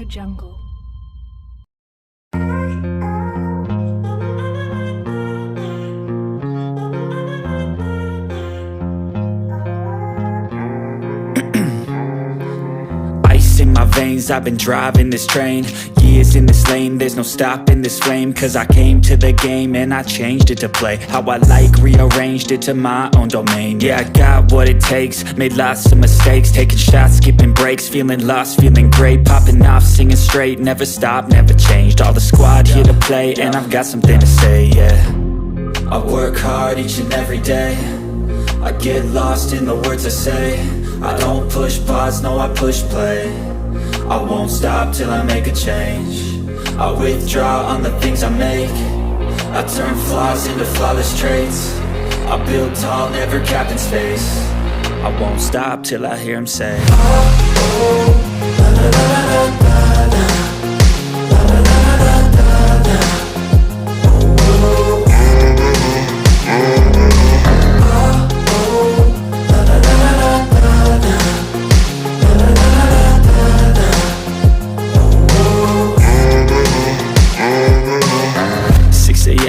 jungle. Ice in my veins, I've been driving this train. Years in this lane, there's no stopping this flame. Cause I came to the game and I changed it to play how I like, rearranged it to my own domain. Yeah, I got what it takes, made lots of mistakes, taking shots, skipping breaks, feeling lost, feeling great, popping off, singing straight, never stopped, never changed. All the squad here to play and I've got something to say, yeah. I work hard each and every day, I get lost in the words I say. I don't push pause, no I push play. I won't stop till I make a change. I withdraw on the things I make. I turn flaws into flawless traits. I build tall, never capped in space. I won't stop till I hear him say, oh, oh, la, la, la, la, la, la, la, la, la, la, la, la.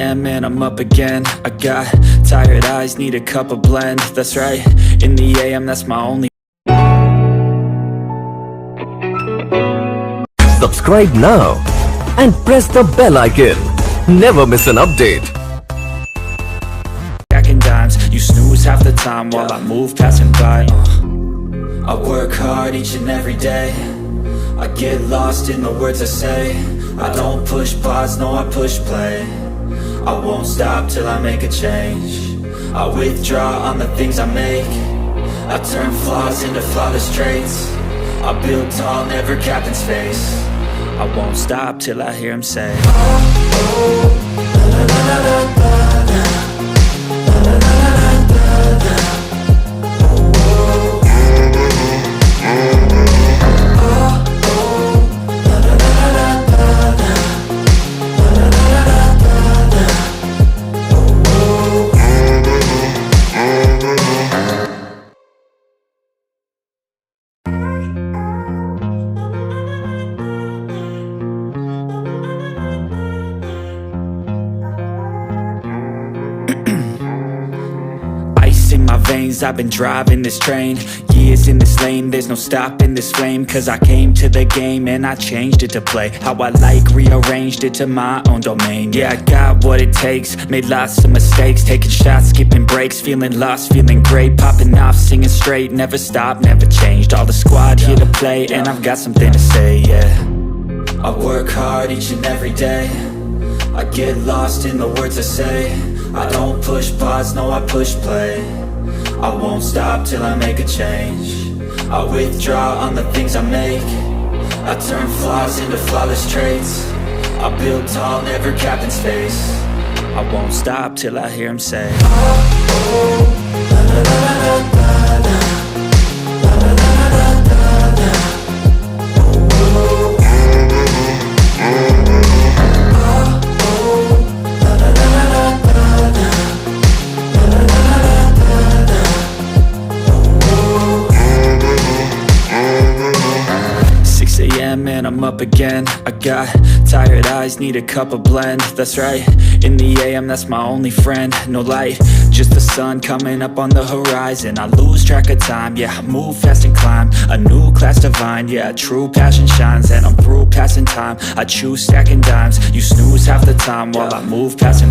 And I'm up again. I got tired eyes, need a cup of blend. That's right, in the AM, that's my only. Subscribe now and press the bell icon. Never miss an update. Stacking dimes, you snooze half the time while I move passing by. I work hard each and every day. I get lost in the words I say. I don't push pause, no I push play. I won't stop till I make a change. I withdraw on the things I make. I turn flaws into flawless traits. I build tall, never capped in space. I won't stop till I hear him say, oh, oh, la, la, la, la, la, la, la, la, la, la, la, la. In my veins, I've been driving this train. Years in this lane, there's no stopping this flame. Cause I came to the game and I changed it to play how I like, rearranged it to my own domain. Yeah, I got what it takes, made lots of mistakes, taking shots, skipping breaks, feeling lost, feeling great, popping off, singing straight, never stopped, never changed. All the squad here to play and I've got something to say, yeah. I work hard each and every day. I get lost in the words I say. I don't push pause, no I push play. I won't stop till I make a change. I withdraw on the things I make. I turn flaws into flawless traits. I build tall, never capped in space. I won't stop till I hear him say, oh, oh, la, la, la, la, la, la, la, la, la, la, la, la. And I'm up again. I got tired eyes, need a cup of blend. That's right, in the AM, that's my only friend. No light, just the sun coming up on the horizon. I lose track of time, yeah, I move fast and climb a new class divine, yeah, true passion shines. And I'm through passing time, I choose stacking dimes. You snooze half the time while I move passing